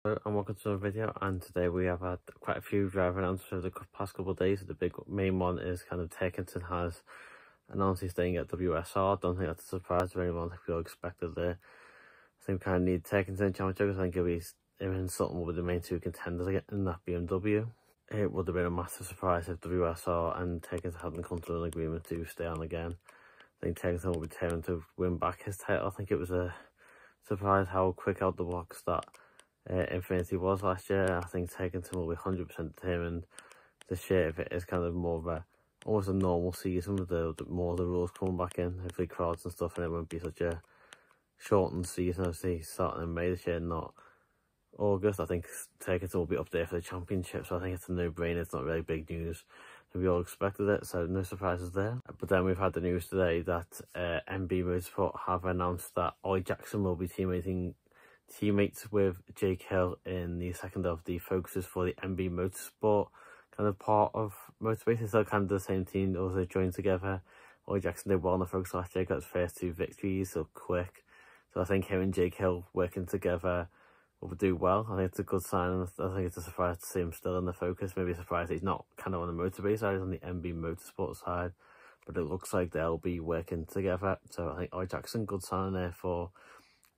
Hello and welcome to another video, and today we have had quite a few driver announcements over the past couple of days. The big main one is kind of Turkington has announced he's staying at WSR. Don't think that's a surprise to anyone. I think we all expected there. I think we kind of need Turkington championship. I think he'll be in something with the main two contenders again in that BMW. It would have been a massive surprise if WSR and Turkington hadn't come to an agreement to stay on again. I think Turkington will be determined to win back his title. I think it was a surprise how quick out the box that Infinity was last year. I think Turkington will be 100% determined this year if it is kind of more of a almost a normal season with the more of the rules coming back in, hopefully crowds and stuff, and it won't be such a shortened season. Obviously starting in May this year, not August. I think Turkington will be up there for the championship, so I think it's a no-brainer. It's not really big news. We all expected it, so no surprises there. But then we've had the news today that MB Motorsport have announced that Ollie Jackson will be teammates with Jake Hill in the second of the focuses for the MB Motorsport kind of part of Motorbase. It's still kind of the same team, also joined together. Ollie Jackson did well in the focus last year, got his first 2 victories so quick. So I think him and Jake Hill working together will do well. I think it's a good sign. I think it's a surprise to see him still in the focus. Maybe a surprise that he's not kind of on the Motorbase side, he's on the MB Motorsport side. But it looks like they'll be working together. So I think Ollie Jackson, good sign there for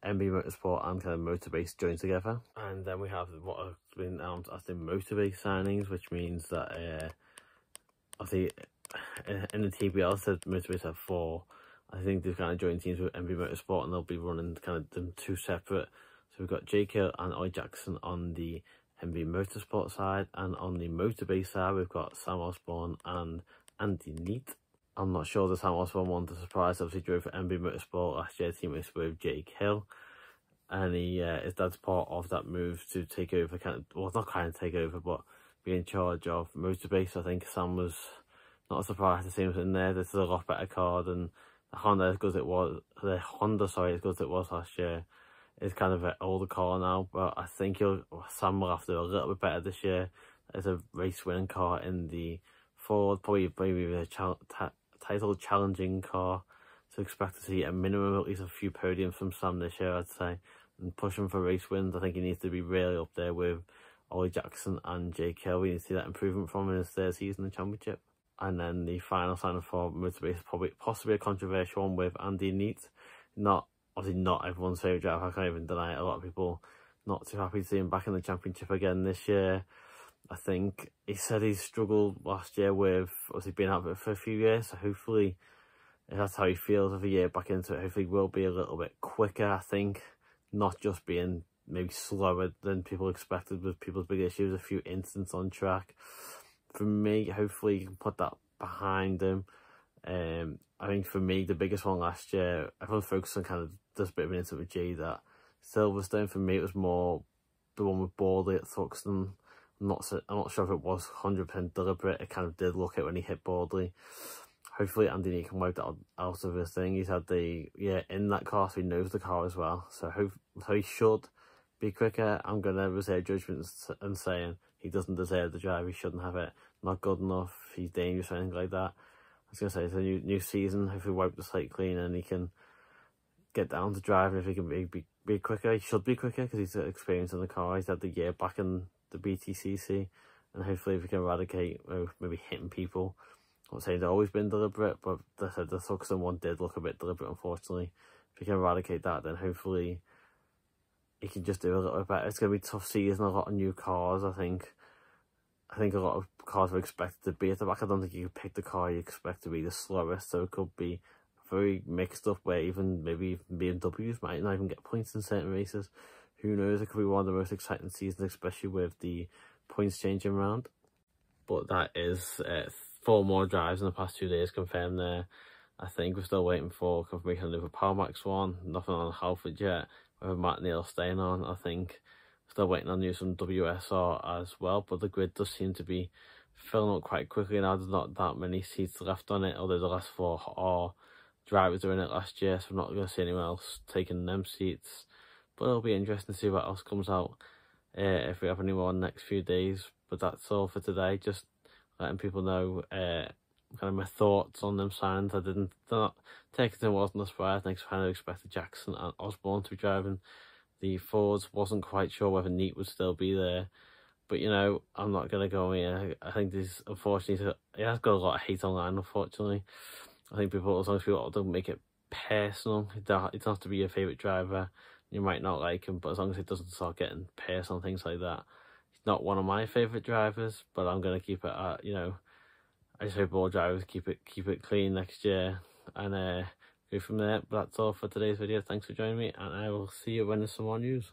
MB Motorsport and kind of Motorbase joined together. And then we have what has been announced as the Motorbase signings, which means that I think in the TBL said Motorbase have 4. I think they've kind of joined teams with MB Motorsport and they'll be running kind of them 2 separate. So we've got Jake Hill and Ollie Jackson on the MB Motorsport side, and on the Motorbase side we've got Sam Osborne and Andy Neate. I'm not sure the Sam Osborne one to surprise. Obviously drove for MB Motorsport last year, teammates with Jake Hill, and his dad's part of that move to take over, kind of, well, not kind of take over, but be in charge of Motorbase. I think Sam was not a surprise to see him in there. This is a lot better car than the Honda, as good as it was. The Honda, sorry, as good as it was last year. It's kind of an older car now, but I think Sam will have to do a little bit better this year. There's a race winning car in the Ford, probably a title challenging car, so expect to see a minimum at least a few podiums from Sam this year, I'd say, and pushing for race wins. I think he needs to be really up there with Ollie Jackson and Jake Hill. We need to see that improvement from him in his 3rd season in the championship. And then the final signing for Motorbase is possibly a controversial one with Andy Neate. Obviously not everyone's favourite driver, I can't even deny it. A lot of people not too happy to see him back in the championship again this year. I think he said he struggled last year with obviously being out of it for a few years, so hopefully if that's how he feels of a year back into it, hopefully he will be a little bit quicker. I think not just being maybe slower than people expected with people's big issues, a few incidents on track. For me, hopefully he can put that behind him. I think for me, the biggest one last year, everyone's focused on kind of this bit of an incident with G, that Silverstone. For me, it was more the one with Baldley at Thruxton. I'm not sure if it was 100% deliberate. It kind of did look it when he hit Baldley. Hopefully Andy Neate can wipe that out of his thing. He's had in that car, so he knows the car as well. So he should be quicker. I'm going to reserve judgments and saying he doesn't deserve the drive. He shouldn't have it. Not good enough. He's dangerous or anything like that. I was going to say, it's a new season. Hopefully wipe the slate clean and he can get down to driving. If he can be quicker, he should be quicker because he's got experience in the car. He's had the year back in the Btcc, and hopefully if we can eradicate maybe hitting people. I'm not saying they've always been deliberate, but the Thruxton one did look a bit deliberate, unfortunately. If we can eradicate that, then hopefully he can just do a little bit better. It's going to be a tough season, a lot of new cars. I think a lot of cars were expected to be at the back. I don't think you could pick the car you expect to be the slowest, so it could be very mixed up where maybe BMWs might not even get points in certain races. Who knows? It could be one of the most exciting seasons, especially with the points changing around. But that is 4 more drives in the past 2 days confirmed there. I think we're still waiting for confirmation of the Power Max one. Nothing on Halford yet. Whether Matt Neal staying on, I think still waiting on news from WSR as well. But the grid does seem to be filling up quite quickly now. There's not that many seats left on it, although the last 4 are drivers were in it last year, so I'm not going to see anyone else taking them seats. But it'll be interesting to see what else comes out if we have any more in the next few days. But that's all for today. Just letting people know kind of my thoughts on them signs. Turkington wasn't a surprise. I kind of expected Jackson and Osborne to be driving the Fords. Wasn't quite sure whether Neate would still be there. But, you know, I'm not going to go here. I think this, unfortunately, it has got a lot of hate online, unfortunately. I think people, as long as people don't make it personal, it doesn't have to be your favourite driver. You might not like him, but as long as it doesn't start getting personal, things like that. He's not one of my favourite drivers, but I'm going to keep it at, you know, I just hope all drivers keep it clean next year and go from there. But that's all for today's video. Thanks for joining me, and I will see you when there's some more news.